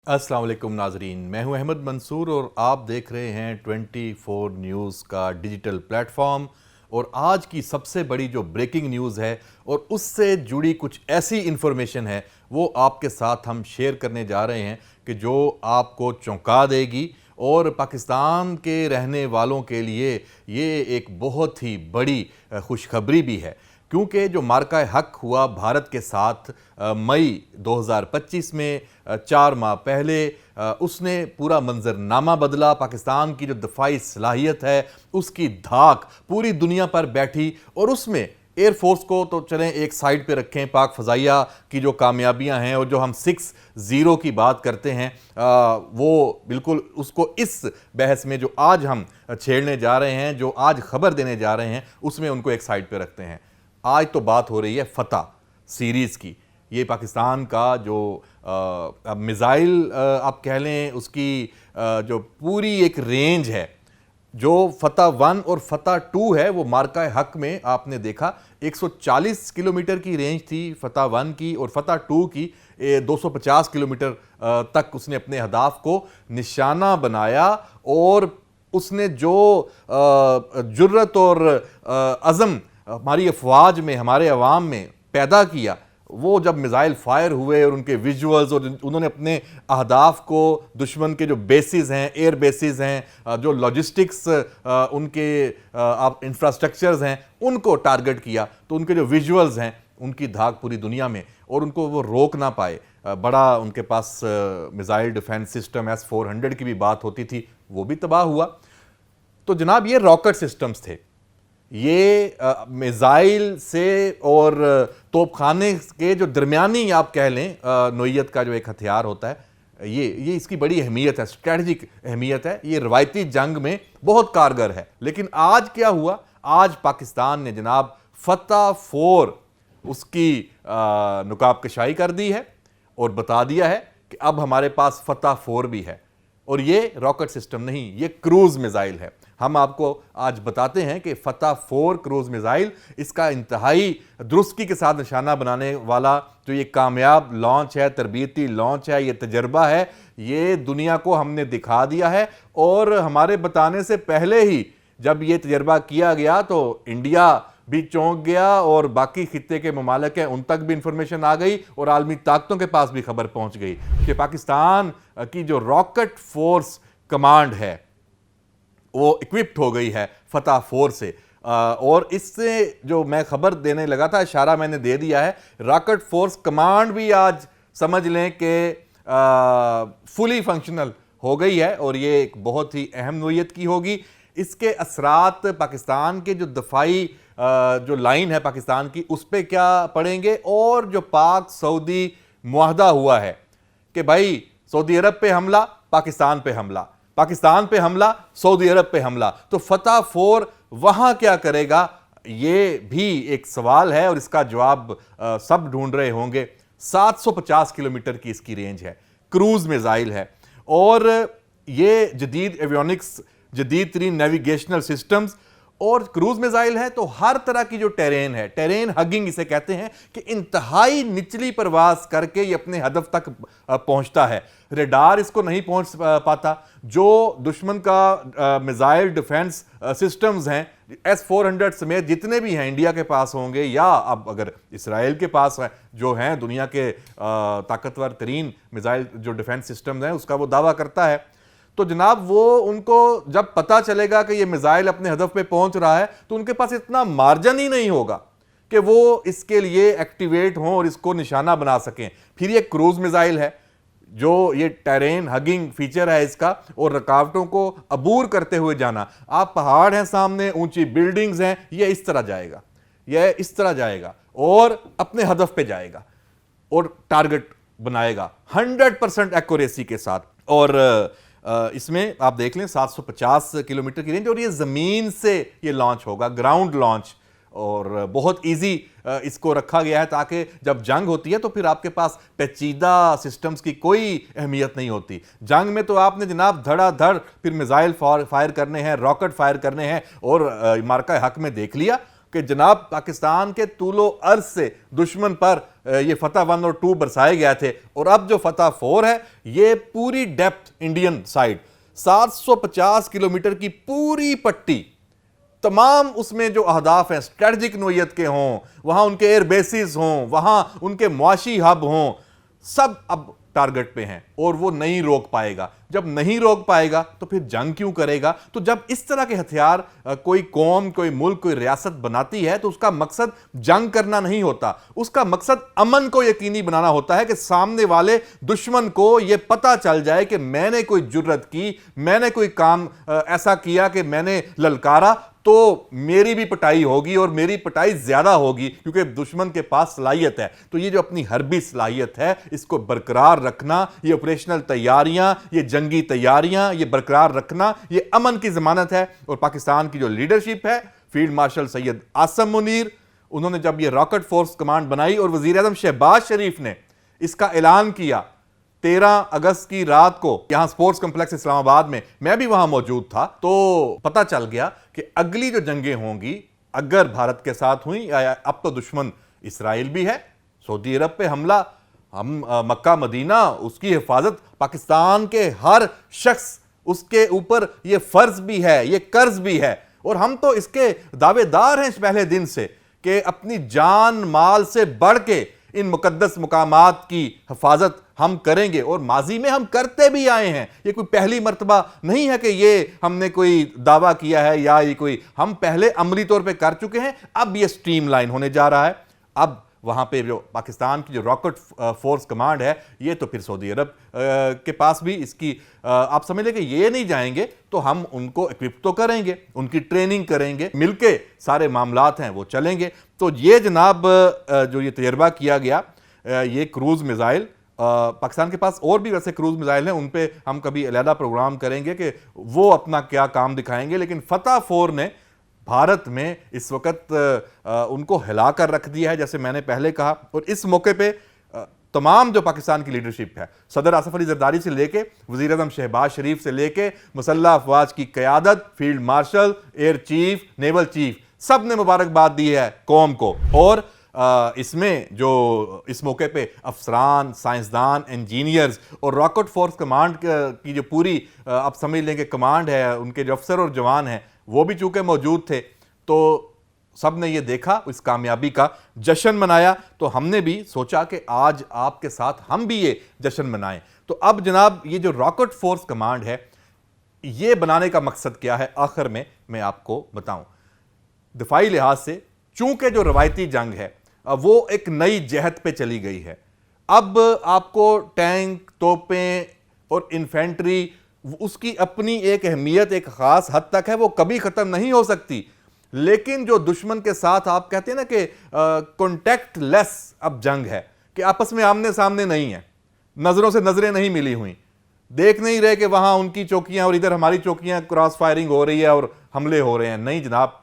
अस्सलाम वालेकुम नाजरीन, मैं हूं अहमद मंसूर और आप देख रहे हैं 24 न्यूज़ का डिजिटल प्लेटफॉर्म। और आज की सबसे बड़ी जो ब्रेकिंग न्यूज़ है और उससे जुड़ी कुछ ऐसी इन्फॉर्मेशन है वो आपके साथ हम शेयर करने जा रहे हैं कि जो आपको चौंका देगी और पाकिस्तान के रहने वालों के लिए ये एक बहुत ही बड़ी खुशखबरी भी है, क्योंकि जो मार्का हक हुआ भारत के साथ मई 2025 में 4 माह पहले उसने पूरा मंजरनामा बदला। पाकिस्तान की जो दफाई सलाहियत है उसकी धाक पूरी दुनिया पर बैठी और उसमें एयरफोर्स को तो चलें एक साइड पे रखें, पाक फ़ज़ाइया की जो कामयाबियां हैं और जो हम 6-0 की बात करते हैं वो बिल्कुल उसको इस बहस में जो आज हम छेड़ने जा रहे हैं, जो आज खबर देने जा रहे हैं, उसमें उनको एक साइड पे रखते हैं। आज तो बात हो रही है फतह सीरीज़ की। ये पाकिस्तान का जो मिज़ाइल आप कह लें, उसकी जो पूरी एक रेंज है, जो फतह 1 और फतह 2 है, वो मार्का हक में आपने देखा 140 किलोमीटर की रेंज थी फतह 1 की और फतह 2 की 250 किलोमीटर तक उसने अपने अहदाफ को निशाना बनाया। और उसने जो जुर्रत और अज़म हमारी अफवाज में, हमारे अवाम में पैदा किया, वो जब मिज़ाइल फायर हुए और उनके विजुअल्स और उन्होंने अपने अहदाफ को दुश्मन के जो बेसिस हैं, एयर बेसिस हैं, जो लॉजिस्टिक्स उनके आप इंफ्रास्ट्रक्चर्स हैं, उनको टारगेट किया, तो उनके जो विजुअल्स हैं उनकी धाक पूरी दुनिया में और उनको वो रोक ना पाए। बड़ा उनके पास मिज़ाइल डिफेंस सिस्टम S-400 की भी बात होती थी, वो भी तबाह हुआ। तो जनाब ये रॉकेट सिस्टम्स थे, ये मिज़ाइल से और तोपखाने के जो दरमियानी आप कह लें नोयत का जो एक हथियार होता है, ये इसकी बड़ी अहमियत है, स्ट्रेटजिक अहमियत है, ये रवायती जंग में बहुत कारगर है। लेकिन आज क्या हुआ? आज पाकिस्तान ने जनाब फतह 4 उसकी नुकाब कशाई कर दी है और बता दिया है कि अब हमारे पास फतह 4 भी है और ये रॉकेट सिस्टम नहीं, ये क्रूज मिज़ाइल है। हम आपको आज बताते हैं कि फतह 4 क्रूज मिज़ाइल, इसका इंतहाई दुरुस्ती के साथ निशाना बनाने वाला जो ये कामयाब लॉन्च है, तरबियती लॉन्च है, ये तजर्बा है, ये दुनिया को हमने दिखा दिया है। और हमारे बताने से पहले ही जब ये तजर्बा किया गया तो इंडिया भी चौंक गया और बाकी खित्ते के ममालिक हैं उन तक भी इंफॉर्मेशन आ गई और आलमी ताकतों के पास भी खबर पहुंच गई कि पाकिस्तान की जो रॉकेट फोर्स कमांड है वो इक्विप्ड हो गई है फतह 4 से। और इससे जो मैं खबर देने लगा था, इशारा मैंने दे दिया है, रॉकेट फोर्स कमांड भी आज समझ लें कि फुली फंक्शनल हो गई है और ये एक बहुत ही अहम नोयत की होगी। इसके असरात पाकिस्तान के जो दफाई जो लाइन है पाकिस्तान की, उस पर क्या पड़ेंगे। और जो पाक सऊदी मुआहदा हुआ है कि भाई सऊदी अरब पे हमला, पाकिस्तान पे हमला, पाकिस्तान पे हमला, सऊदी अरब पे हमला, तो फतह 4 वहां क्या करेगा, ये भी एक सवाल है और इसका जवाब सब ढूंढ रहे होंगे। 750 किलोमीटर की इसकी रेंज है, क्रूज मिसाइल है और ये जदीद एवियोनिक्स, जदीद तरीन नेविगेशनल सिस्टम्स और क्रूज मिसाइल है। तो हर तरह की जो टेरेन है, टेरेन हगिंग इसे कहते हैं, कि इंतहाई निचली परवास करके ये अपने हदफ तक पहुंचता है। रेडार इसको नहीं पहुंच पाता। जो दुश्मन का मिसाइल डिफेंस सिस्टम्स हैं, S-400 समेत जितने भी हैं, इंडिया के पास होंगे या अब अगर इसराइल के पास है, जो हैं दुनिया के ताकतवर तरीन मिसाइल जो डिफेंस सिस्टम्स हैं, उसका वो दावा करता है। तो जनाब वो उनको जब पता चलेगा कि ये मिसाइल अपने हदफ पे पहुंच रहा है, तो उनके पास इतना मार्जिन ही नहीं होगा कि वो इसके लिए एक्टिवेट हों और इसको निशाना बना सकें। फिर ये क्रूज मिसाइल है, जो ये टेरेन हगिंग फीचर है इसका, और रुकावटों को अबूर करते हुए जाना। आप पहाड़ हैं सामने, ऊंची बिल्डिंग्स हैं, ये इस तरह जाएगा, यह इस तरह जाएगा और अपने हदफ पे जाएगा और टारगेट बनाएगा 100% एक्यूरेसी के साथ। और इसमें आप देख लें 750 किलोमीटर की रेंज और ये ज़मीन से ये लॉन्च होगा, ग्राउंड लॉन्च, और बहुत इजी इसको रखा गया है ताकि जब जंग होती है तो फिर आपके पास पेचीदा सिस्टम्स की कोई अहमियत नहीं होती। जंग में तो आपने जनाब धड़ाधड़ फिर मिसाइल फायर करने हैं, रॉकेट फायर करने हैं। और मार्का हक में देख लिया कि जनाब पाकिस्तान के तूलो अर्ज से दुश्मन पर ये फतह 1 और 2 बरसाए गए थे, और अब जो फतह 4 है ये पूरी डेप्थ इंडियन साइड 750 किलोमीटर की पूरी पट्टी, तमाम उसमें जो अहदाफ हैं स्ट्रेटजिक नोयत के हों, वहां उनके एयर बेसिस हों, वहां उनके मुआशी हब हों, सब अब टारगेट पे हैं और वो नहीं रोक पाएगा। जब नहीं रोक पाएगा तो फिर जंग क्यों करेगा? तो जब इस तरह के हथियार कोई कौम, कोई मुल्क, कोई रियासत बनाती है तो उसका मकसद जंग करना नहीं होता, उसका मकसद अमन को यकीनी बनाना होता है कि सामने वाले दुश्मन को यह पता चल जाए कि मैंने कोई जुर्रत की, मैंने कोई काम ऐसा किया कि मैंने ललकारा तो मेरी भी पिटाई होगी और मेरी पिटाई ज्यादा होगी, क्योंकि दुश्मन के पास सलाहियत है। तो ये जो अपनी हरबी सलाहियत है इसको बरकरार रखना, ये ऑपरेशनल तैयारियां, ये जंगी तैयारियां, ये बरकरार रखना, ये अमन की जमानत है। और पाकिस्तान की जो लीडरशिप है, फील्ड मार्शल सैयद आसम मुनीर, उन्होंने जब ये रॉकेट फोर्स कमांड बनाई और वजीर आजम शहबाज शरीफ ने इसका ऐलान किया 13 अगस्त की रात को यहां स्पोर्ट्स कॉम्प्लेक्स इस्लामाबाद में, मैं भी वहां मौजूद था, तो पता चल गया कि अगली जो जंगें होंगी अगर भारत के साथ हुई, अब तो दुश्मन इसराइल भी है, सऊदी अरब पे हमला, हम मक्का मदीना, उसकी हिफाजत पाकिस्तान के हर शख्स, उसके ऊपर ये फर्ज भी है, ये कर्ज भी है, और हम तो इसके दावेदार हैं इस पहले दिन से कि अपनी जान माल से बढ़ के इन मुकद्दस मुकामात की हिफाजत हम करेंगे, और माजी में हम करते भी आए हैं। ये कोई पहली मर्तबा नहीं है कि ये हमने कोई दावा किया है या ये कोई, हम पहले अमली तौर पे कर चुके हैं। अब ये स्ट्रीमलाइन होने जा रहा है। अब वहां पे जो पाकिस्तान की जो रॉकेट फोर्स कमांड है ये तो फिर सऊदी अरब के पास भी इसकी आप समझ लें कि ये नहीं जाएंगे तो हम उनको इक्विप तो करेंगे, उनकी ट्रेनिंग करेंगे, मिलके सारे मामलात हैं वो चलेंगे। तो ये जनाब जो ये तजर्बा किया गया, ये क्रूज मिसाइल, पाकिस्तान के पास और भी वैसे क्रूज मिसाइल हैं, उन पे हम कभी अलहदा प्रोग्राम करेंगे कि वो अपना क्या काम दिखाएंगे। लेकिन फतह 4 ने भारत में इस वक्त उनको हिलाकर रख दिया है, जैसे मैंने पहले कहा। और इस मौके पे तमाम जो पाकिस्तान की लीडरशिप है, सदर आसिफ अली जरदारी से लेके वजीर आजम शहबाज शरीफ से लेके मुसल्लह अफवाज की क़यादत, field marshal, air chief, naval chief, सब ने मुबारकबाद दी है कौम को। और इसमें जो इस मौके पे अफसरान, साइंसदान, इंजीनियर्स और रॉकेट फोर्स कमांड की जो पूरी आप समझ लें कि कमांड है, उनके जो अफसर और जवान हैं वो भी चूंकि मौजूद थे, तो सब ने ये देखा, इस कामयाबी का जश्न मनाया। तो हमने भी सोचा कि आज आपके साथ हम भी ये जश्न मनाएं। तो अब जनाब ये जो रॉकेट फोर्स कमांड है, ये बनाने का मकसद क्या है, आखिर में मैं आपको बताऊं। दिफाई लिहाज से चूंकि जो रवायती जंग है वो एक नई जहत पे चली गई है। अब आपको टैंक, तोपें और इन्फेंट्री, उसकी अपनी एक अहमियत एक खास हद तक है, वो कभी खत्म नहीं हो सकती। लेकिन जो दुश्मन के साथ आप कहते हैं ना कि कॉन्टैक्ट लेस अब जंग है, कि आपस में आमने सामने नहीं है, नजरों से नजरें नहीं मिली हुई, देख नहीं रहे कि वहां उनकी चौकियां और इधर हमारी चौकियां क्रॉस फायरिंग हो रही है और हमले हो रहे हैं। नहीं जनाब,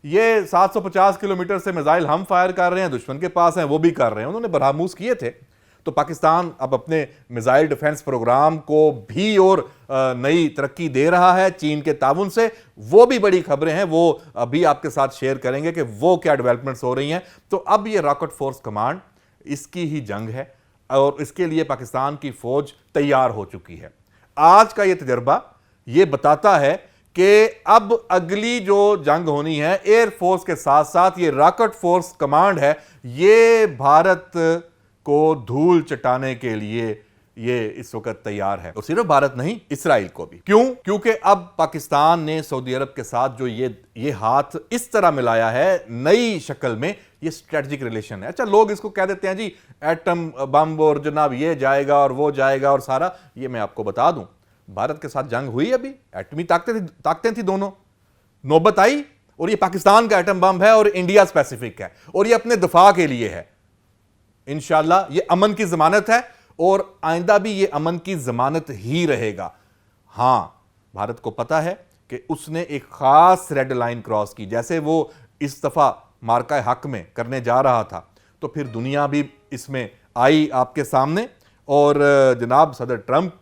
ये 750 किलोमीटर से मिसाइल हम फायर कर रहे हैं, दुश्मन के पास हैं वो भी कर रहे हैं। उन्होंने बरामूस किए थे। तो पाकिस्तान अब अपने मिसाइल डिफेंस प्रोग्राम को भी और नई तरक्की दे रहा है चीन के ताउन से। वो भी बड़ी खबरें हैं, वो अभी आपके साथ शेयर करेंगे कि वो क्या डेवलपमेंट्स हो रही हैं। तो अब ये रॉकेट फोर्स कमांड, इसकी ही जंग है और इसके लिए पाकिस्तान की फौज तैयार हो चुकी है। आज का ये तजर्बा ये बताता है कि अब अगली जो जंग होनी है एयरफोर्स के साथ साथ ये रॉकेट फोर्स कमांड है, ये भारत को धूल चटाने के लिए ये इस वक्त तैयार है। और सिर्फ भारत नहीं, इसराइल को भी। क्यों? क्योंकि अब पाकिस्तान ने सऊदी अरब के साथ जो ये हाथ इस तरह मिलाया है नई शक्ल में, ये स्ट्रेटजिक रिलेशन है। अच्छा, लोग इसको कह देते हैं जी एटम बम और जनाब ये जाएगा और वो जाएगा और सारा। ये मैं आपको बता दूं, भारत के साथ जंग हुई अभी, एटमी ताकतें थी दोनों, नौबत आई और ये पाकिस्तान का एटम बम है और इंडिया स्पेसिफिक है और ये अपने दफा के लिए है। इंशाल्लाह ये अमन की जमानत है और आइंदा भी ये अमन की जमानत ही रहेगा। हां, भारत को पता है कि उसने एक खास रेड लाइन क्रॉस की, जैसे वो इस दफा मार्का हक में करने जा रहा था, तो फिर दुनिया भी इसमें आई आपके सामने और जनाब सदर ट्रंप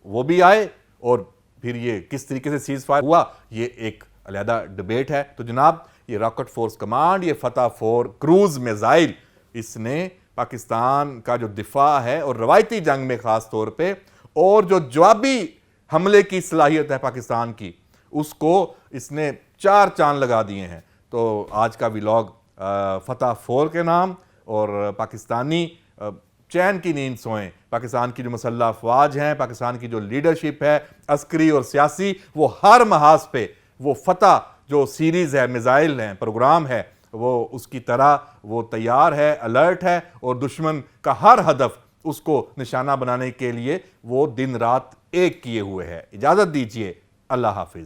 वो भी आए और फिर ये किस तरीके से सीज फायर हुआ, ये एक अलहदा डिबेट है। तो जनाब ये रॉकेट फोर्स कमांड, ये फतह 4 क्रूज मिसाइल, इसने पाकिस्तान का जो दिफा है और रवायती जंग में ख़ास तौर पे और जो जवाबी हमले की सलाहियत है पाकिस्तान की, उसको इसने 4 चांद लगा दिए हैं। तो आज का व्लॉग फतह 4 के नाम, और पाकिस्तानी चैन की नींद सोएं। पाकिस्तान की जो मुसल्लह अफवाज हैं, पाकिस्तान की जो लीडरशिप है अस्करी और सियासी, वो हर महाज पे वो फतह जो सीरीज़ है, मिसाइल हैं, प्रोग्राम है, वो उसकी तरह वो तैयार है, अलर्ट है, और दुश्मन का हर हदफ उसको निशाना बनाने के लिए वो दिन रात एक किए हुए है। इजाज़त दीजिए, अल्लाह हाफिज़।